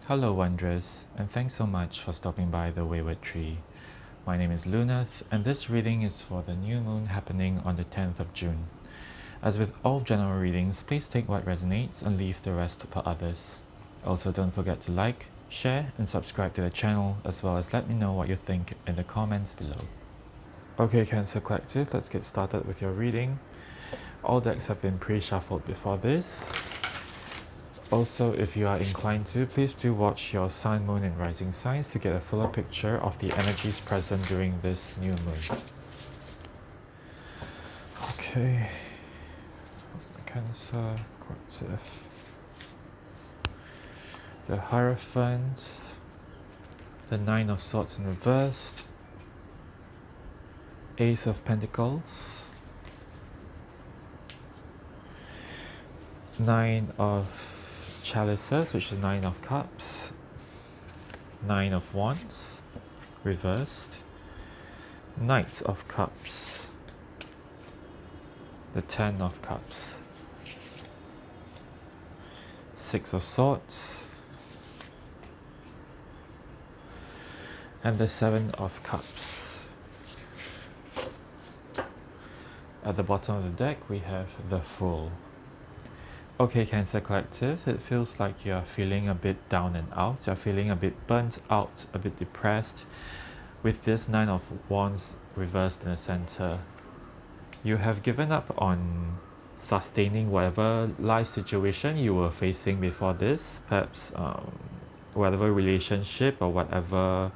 Hello, Wondrous, and thanks so much for stopping by the Wayward Tree. My name is Lunath, and this reading is for the new moon happening on the 10th of June. As with all general readings, please take what resonates and leave the rest for others. Also, don't forget to like, share, and subscribe to the channel, as well as let me know what you think in the comments below. Okay, Cancer Collective, let's get started with your reading. All decks have been pre-shuffled before this. Also, if you are inclined to, please do watch your sun, moon, and rising signs to get a fuller picture of the energies present during this new moon. Okay, Cancer Collective. The Hierophant, the Nine of Swords in reversed, Ace of Pentacles, Nine of Chalices, which is Nine of Cups, Nine of Wands, reversed, Knight of Cups, the Ten of Cups, Six of Swords, and the Seven of Cups. At the bottom of the deck, we have the Fool. Okay, Cancer Collective, it feels like you're feeling a bit down and out. You're feeling a bit burnt out, a bit depressed. With this Nine of Wands reversed in the center, you have given up on sustaining whatever life situation you were facing before this. Perhaps whatever relationship or whatever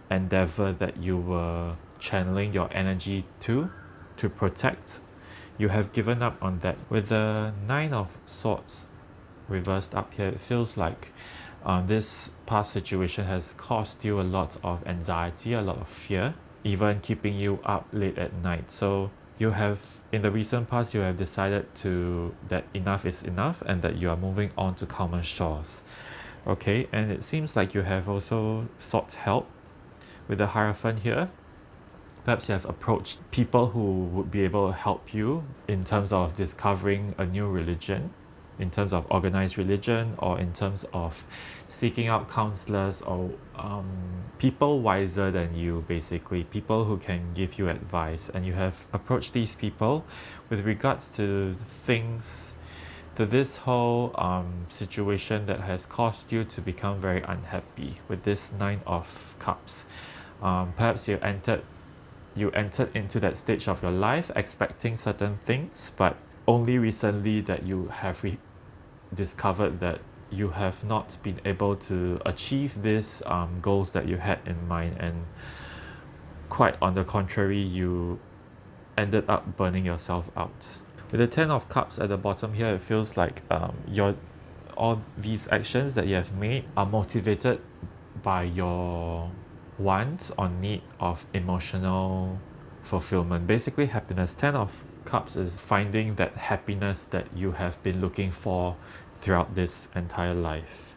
endeavor that you were channeling your energy to protect. You have given up on that. With the Nine of Swords reversed up here, it feels like this past situation has caused you a lot of anxiety, a lot of fear, even keeping you up late at night. So you have, in the recent past, you have decided that enough is enough and that you are moving on to calmer shores. Okay, and it seems like you have also sought help with the Hierophant here. Perhaps you have approached people who would be able to help you in terms of discovering a new religion, in terms of organized religion, or in terms of seeking out counselors or people wiser than you, basically, people who can give you advice. And you have approached these people with regards to things, to this whole situation that has caused you to become very unhappy with this Nine of Cups. Perhaps you entered into that stage of your life expecting certain things, but only recently that you have discovered that you have not been able to achieve these goals that you had in mind, and quite on the contrary, you ended up burning yourself out. With the Ten of Cups at the bottom here, it feels like all these actions that you have made are motivated by your want or need of emotional fulfillment, basically happiness. Ten of Cups is finding that happiness that you have been looking for throughout this entire life.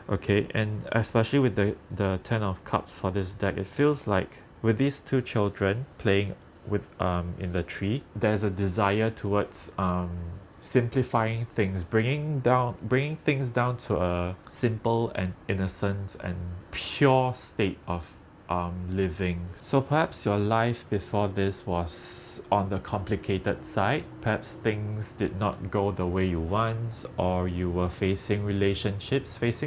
Okay, and especially with the Ten of Cups for this deck, it feels like with these two children playing with in the tree, there's a desire towards simplifying things, bringing things down to a simple and innocent and pure state of living. So perhaps your life before this was on the complicated side. Perhaps things did not go the way you want, or you were facing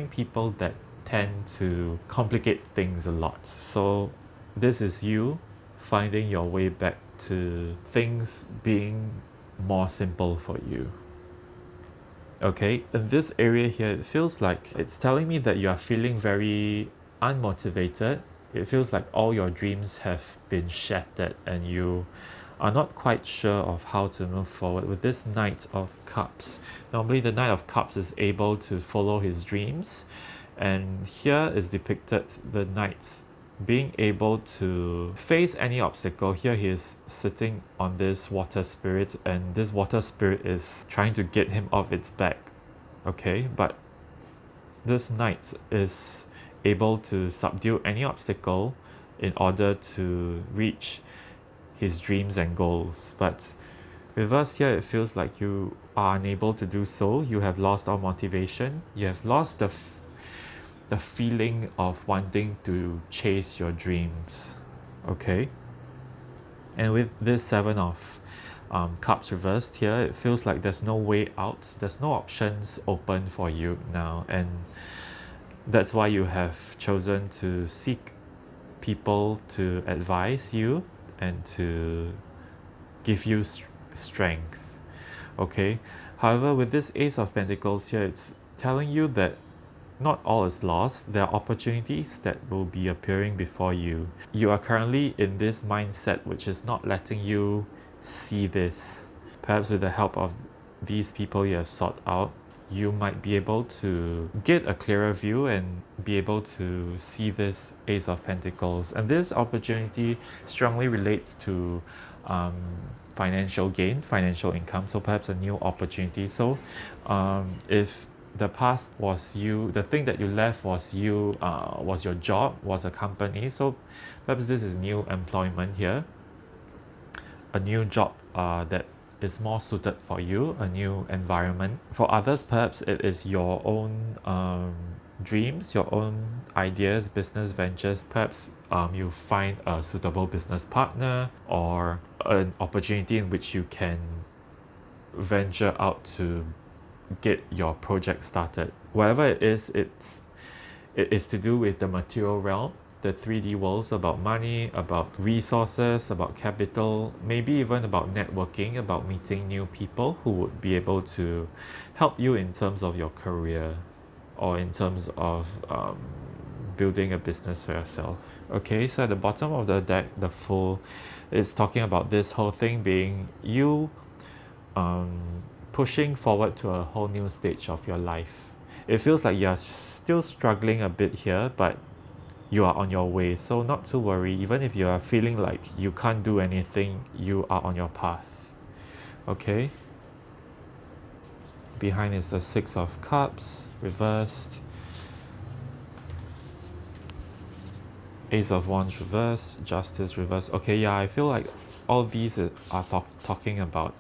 people that tend to complicate things a lot. So this is you finding your way back to things being more simple for you. Okay, in this area here, it feels like it's telling me that you are feeling very unmotivated. It feels like all your dreams have been shattered and you are not quite sure of how to move forward with this Knight of Cups. Normally the Knight of Cups is able to follow his dreams, and here is depicted the Knight being able to face any obstacle. Here he is sitting on this water spirit, and this water spirit is trying to get him off its back. Okay, but this Knight is able to subdue any obstacle in order to reach his dreams and goals. But with us here, it feels like you are unable to do so. You have lost all motivation. You have lost the feeling of wanting to chase your dreams. Okay, and with this Seven of Cups reversed here, it feels like there's no way out, there's no options open for you now, and that's why you have chosen to seek people to advise you and to give you strength. Okay, however, with this Ace of Pentacles here, it's telling you that not all is lost. There are opportunities that will be appearing before you. You are currently in this mindset which is not letting you see this. Perhaps with the help of these people you have sought out, you might be able to get a clearer view and be able to see this Ace of Pentacles. And this opportunity strongly relates to financial gain, financial income, so perhaps a new opportunity. So if the past was you, the thing that you left was you, was your job, was a company, so perhaps this is new employment here, a new job that is more suited for you, a new environment. For others, perhaps it is your own dreams, your own ideas, business ventures. Perhaps you find a suitable business partner or an opportunity in which you can venture out to get your project started. Whatever it is to do with the material realm, the 3D worlds, about money, about resources, about capital, maybe even about networking, about meeting new people who would be able to help you in terms of your career or in terms of building a business for yourself. Okay, so at the bottom of the deck, the Fool is talking about this whole thing being you pushing forward to a whole new stage of your life. It feels like you're still struggling a bit here, but you are on your way. So not to worry, even if you are feeling like you can't do anything, you are on your path. Okay. Behind is the Six of Cups, reversed. Ace of Wands reversed, Justice reversed. Okay, yeah, I feel like all these are talking about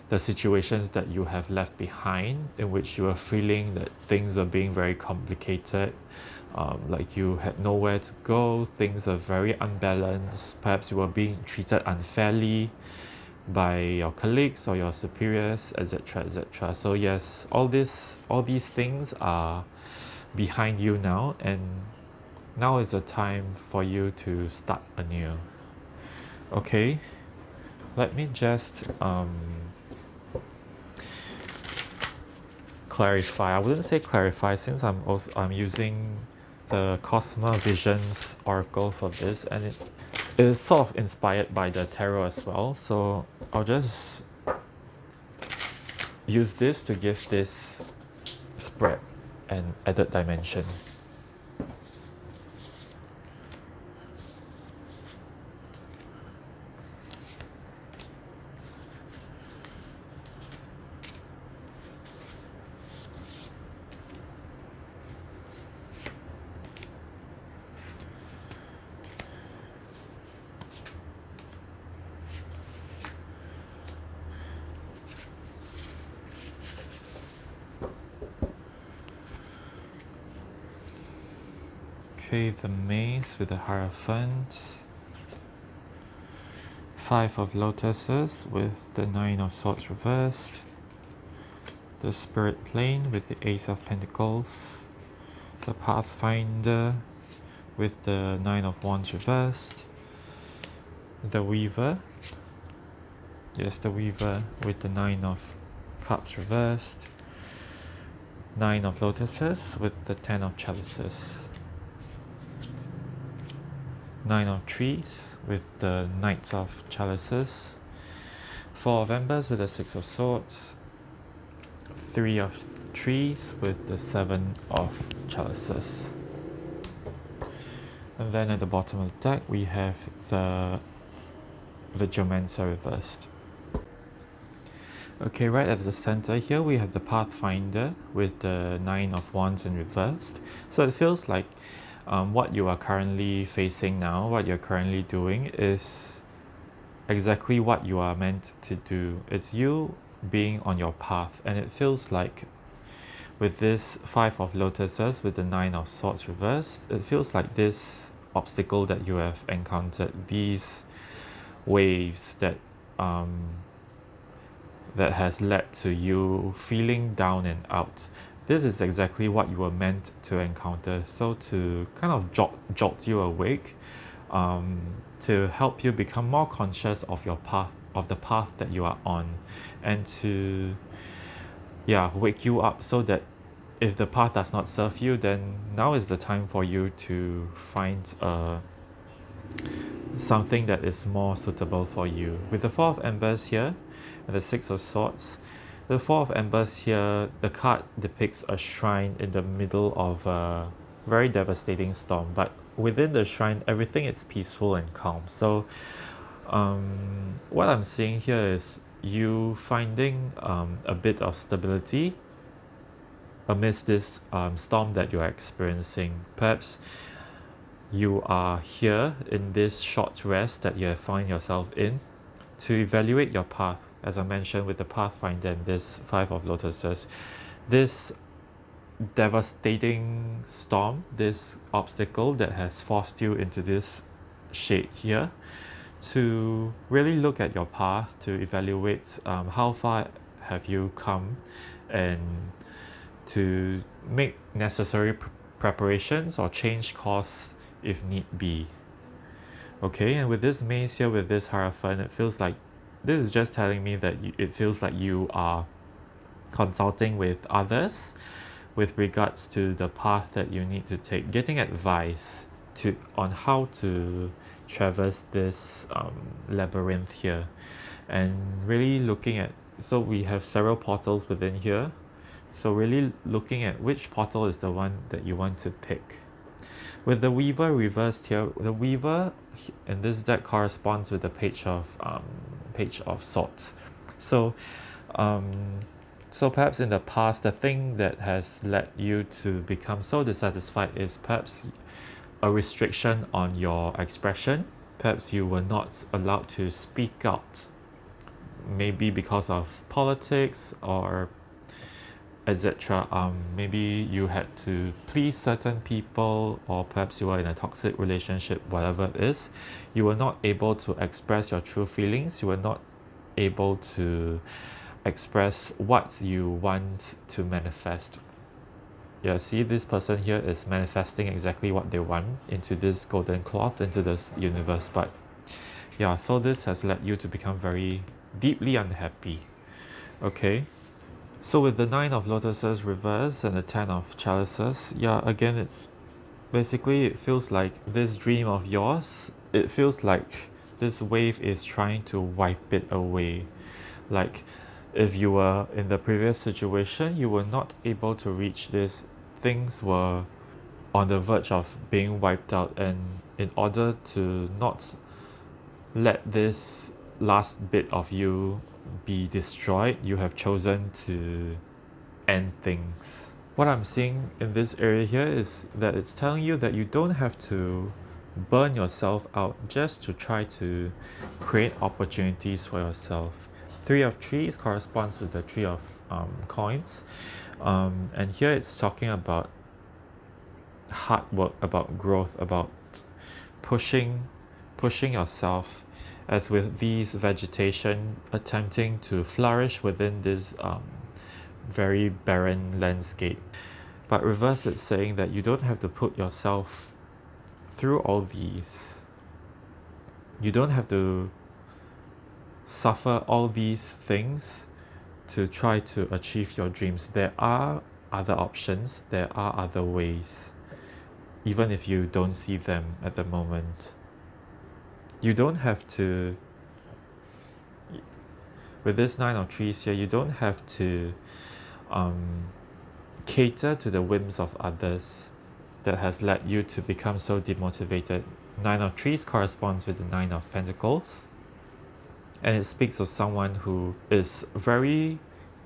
the situations that you have left behind, in which you are feeling that things are being very complicated, like you had nowhere to go, things are very unbalanced, perhaps you were being treated unfairly by your colleagues or your superiors, etc., etc. So yes, all these things are behind you now, and now is the time for you to start anew. Okay, let me just clarify. I wouldn't say clarify, since I'm using the Cosmo Visions Oracle for this, and it is sort of inspired by the tarot as well. So I'll just use this to give this spread an added dimension. Okay, the Mace with the Hierophant, Five of Lotuses with the Nine of Swords reversed, the Spirit Plane with the Ace of Pentacles, the Pathfinder with the Nine of Wands reversed, the Weaver, yes, the Weaver with the Nine of Cups reversed, Nine of Lotuses with the Ten of Chalices, Nine of Trees with the Knights of Chalices, Four of Embers with the Six of Swords, Three of Trees with the Seven of Chalices. And then at the bottom of the deck we have the Geomancer reversed. Okay, right at the center here we have the Pathfinder with the Nine of Wands in reversed. So it feels like what you are currently facing now, what you're currently doing, is exactly what you are meant to do. It's you being on your path, and it feels like With this Five of Lotuses, with the Nine of Swords reversed, it feels like this obstacle that you have encountered, these waves that has led to you feeling down and out. This is exactly what you were meant to encounter. So to kind of jolt you awake, to help you become more conscious of your path, of the path that you are on, and to wake you up so that if the path does not serve you, then now is the time for you to find something that is more suitable for you. With the Four of Embers here and the Six of Swords, the Four of Embers here, the card depicts a shrine in the middle of a very devastating storm, but within the shrine everything is peaceful and calm. So what I'm seeing here is you finding a bit of stability amidst this storm that you're experiencing. Perhaps you are here in this short rest that you have found yourself in to evaluate your path. As I mentioned with the Pathfinder and this Five of Lotuses, this devastating storm, this obstacle that has forced you into this shade here, to really look at your path, to evaluate how far have you come, and to make necessary preparations or change course if need be. Okay, and with this maze here, with this Hierophant, it feels like this is just telling me that it feels like you are consulting with others with regards to the path that you need to take, getting advice on how to traverse this labyrinth here, and really looking at, so we have several portals within here, so really looking at which portal is the one that you want to pick. With the Weaver reversed here, the Weaver in this deck corresponds with the Page of Swords. So perhaps in the past, the thing that has led you to become so dissatisfied is perhaps a restriction on your expression. Perhaps you were not allowed to speak out, maybe because of politics or etc. Maybe you had to please certain people, or perhaps you were in a toxic relationship, whatever it is. You were not able to express your true feelings. You were not able to express what you want to manifest. Yeah, see, this person here is manifesting exactly what they want into this golden cloth, into this universe. But yeah, so this has led you to become very deeply unhappy. Okay. So with the Nine of Lotuses reverse and the Ten of Chalices, yeah, again, it's basically, it feels like this dream of yours, it feels like this wave is trying to wipe it away. Like if you were in the previous situation, you were not able to reach this, things were on the verge of being wiped out, and in order to not let this last bit of you be destroyed, you have chosen to end things. What I'm seeing in this area here is that it's telling you that you don't have to burn yourself out just to try to create opportunities for yourself. Three of Trees corresponds with the Three of Coins, and here it's talking about hard work, about growth, about pushing yourself, as with these vegetation attempting to flourish within this very barren landscape. But reverse, it's saying that you don't have to put yourself through all these. You don't have to suffer all these things to try to achieve your dreams. There are other options, there are other ways, even if you don't see them at the moment. You don't have to, with this Nine of Trees here, you don't have to cater to the whims of others that has led you to become so demotivated. Nine of Trees corresponds with the Nine of Pentacles, and it speaks of someone who is very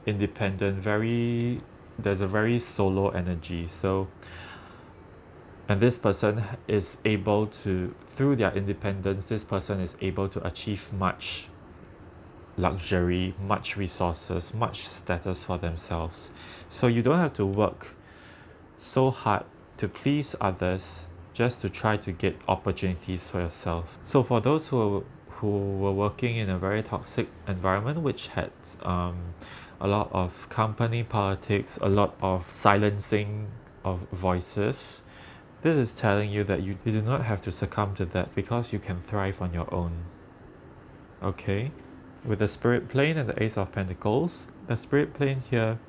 independent, there's a very solo energy. So, and this person is able to, through their independence, this person is able to achieve much luxury, much resources, much status for themselves. So you don't have to work so hard to please others just to try to get opportunities for yourself. So for those who were working in a very toxic environment which had a lot of company politics, a lot of silencing of voices, this is telling you that you do not have to succumb to that because you can thrive on your own. Okay, with the Spirit Plane and the Ace of Pentacles, the Spirit Plane here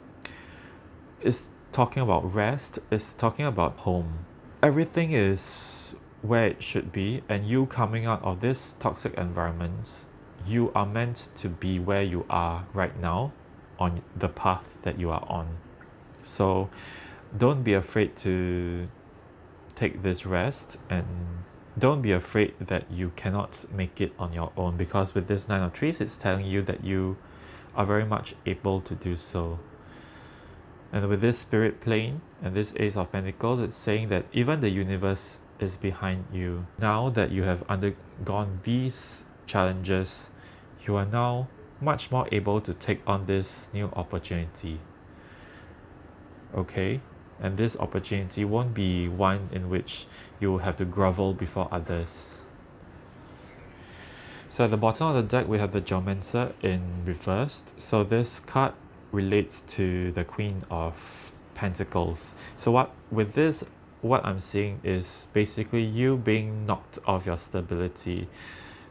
is talking about rest, is talking about home. Everything is where it should be, and you coming out of this toxic environment, you are meant to be where you are right now on the path that you are on. So don't be afraid to take this rest, and don't be afraid that you cannot make it on your own, because with this Nine of Trees, it's telling you that you are very much able to do so. And with this Spirit Plane and this Ace of Pentacles, it's saying that even the universe is behind you. Now that you have undergone these challenges, you are now much more able to take on this new opportunity. Okay? And this opportunity won't be one in which you will have to grovel before others. So at the bottom of the deck, we have the Geomancer in reversed. So this card relates to the Queen of Pentacles. So what I'm seeing is basically you being knocked off your stability.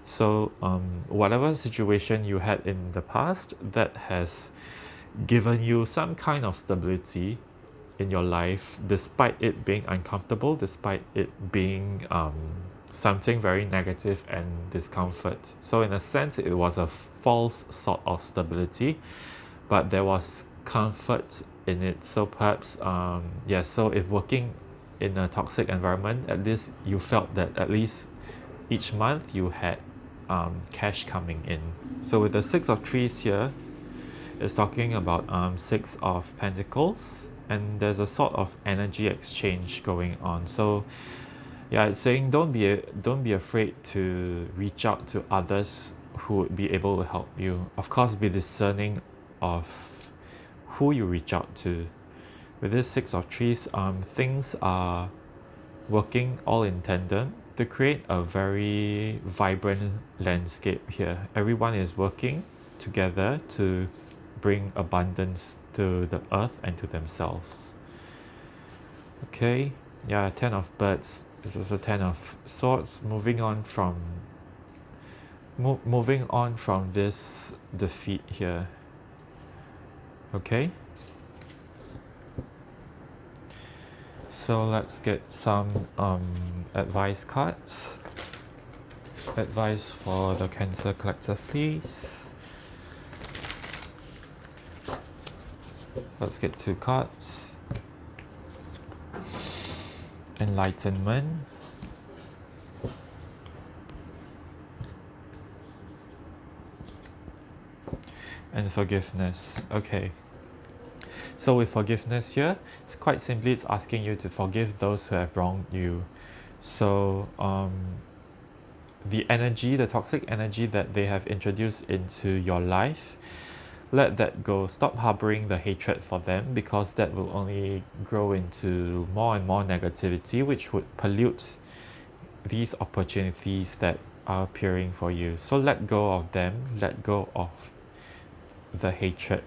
So whatever situation you had in the past that has given you some kind of stability in your life, despite it being uncomfortable, despite it being something very negative and discomfort. So in a sense, it was a false sort of stability, but there was comfort in it. So perhaps so if working in a toxic environment, at least you felt that at least each month you had cash coming in. So with the Six of Trees here, it's talking about Six of Pentacles, and there's a sort of energy exchange going on. So yeah, it's saying don't be afraid to reach out to others who would be able to help you. Of course, be discerning of who you reach out to. With this Six of Trees, things are working all in tandem to create a very vibrant landscape here. Everyone is working together to bring abundance to the earth and to themselves. Okay, yeah, Ten of Birds is also Ten of Swords, moving on from this defeat here. Okay, so let's get some advice cards. Advice for the Cancer Collective, please. Let's get 2 cards. Enlightenment. And forgiveness. Okay. So with forgiveness here, it's quite simply it's asking you to forgive those who have wronged you. So the toxic energy that they have introduced into your life, let that go. Stop harboring the hatred for them, because that will only grow into more and more negativity, which would pollute these opportunities that are appearing for you. So let go of them, let go of the hatred,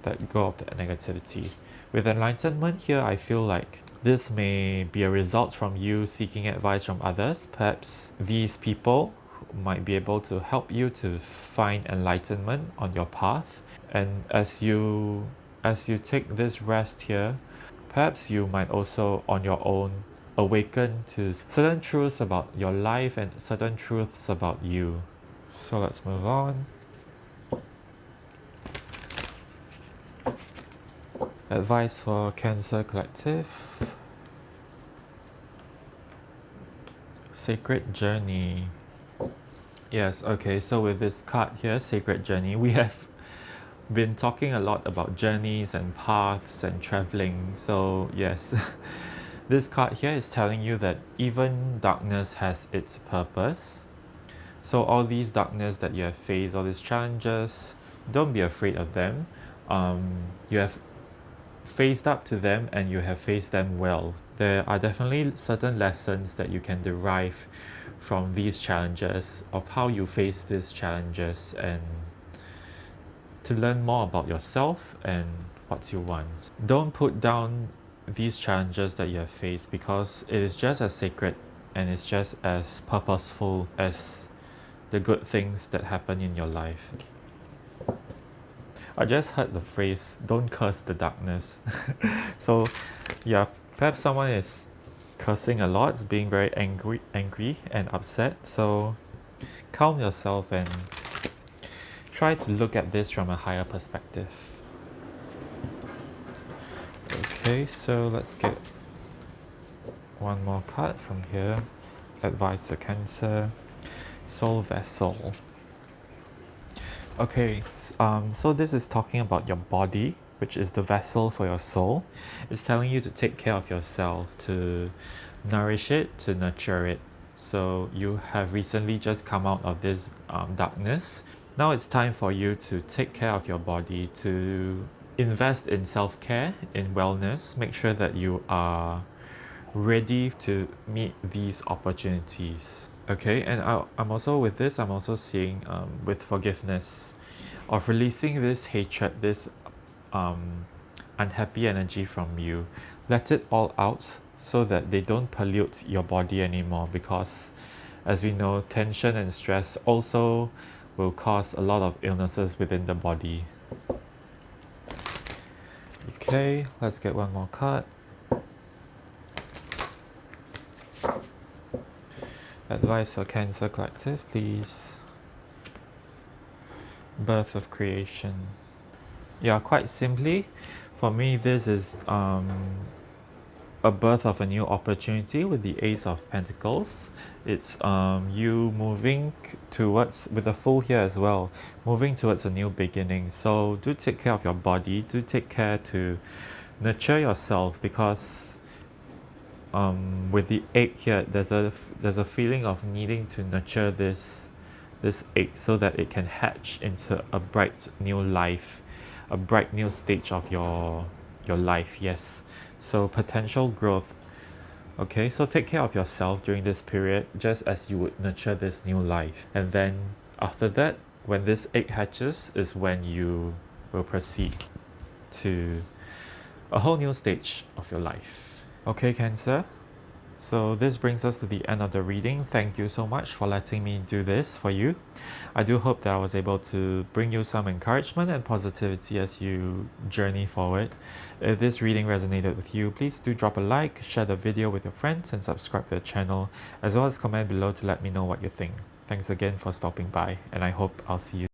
let go of the negativity. With enlightenment here, I feel like this may be a result from you seeking advice from others. Perhaps these people might be able to help you to find enlightenment on your path. And as you take this rest here, perhaps you might also on your own awaken to certain truths about your life and certain truths about you. So let's move on. Advice for Cancer Collective. Sacred Journey. Yes, okay, so with this card here, Sacred Journey, we have been talking a lot about journeys and paths and traveling. So yes, this card here is telling you that even darkness has its purpose. So all these darkness that you have faced, all these challenges, don't be afraid of them. You have faced up to them and you have faced them well. There are definitely certain lessons that you can derive from these challenges, of how you face these challenges, and to learn more about yourself and what you want. Don't put down these challenges that you have faced, because it is just as sacred and it's just as purposeful as the good things that happen in your life. I just heard the phrase, don't curse the darkness. So yeah, perhaps someone is cursing a lot, being very angry and upset. So calm yourself and try to look at this from a higher perspective. Okay, so let's get one more card from here. Advice for Cancer, Soul Vessel. Okay, so this is talking about your body, which is the vessel for your soul. It's telling you to take care of yourself, to nourish it, to nurture it. So you have recently just come out of this darkness. Now it's time for you to take care of your body, to invest in self-care, in wellness. Make sure that you are ready to meet these opportunities. Okay, and I'm also with this, I'm also seeing with forgiveness, of releasing this hatred, this unhappy energy from you. Let it all out so that they don't pollute your body anymore, because as we know, tension and stress also will cause a lot of illnesses within the body. Okay, let's get one more card. Advice for Cancer Collective, please. Birth of Creation. Yeah, quite simply, for me, this is a birth of a new opportunity with the Ace of Pentacles. It's you moving towards, with the Fool here as well, moving towards a new beginning. So do take care of your body, do take care to nurture yourself, because with the egg here, there's a feeling of needing to nurture this egg so that it can hatch into a bright new life, a bright new stage of your life. Yes, so potential growth. Okay, so take care of yourself during this period, just as you would nurture this new life. And then after that, when this egg hatches, is when you will proceed to a whole new stage of your life. Okay, Cancer, so this brings us to the end of the reading. Thank you so much for letting me do this for you. I do hope that I was able to bring you some encouragement and positivity as you journey forward. If this reading resonated with you, please do drop a like, share the video with your friends, and subscribe to the channel, as well as comment below to let me know what you think. Thanks again for stopping by, and I hope I'll see you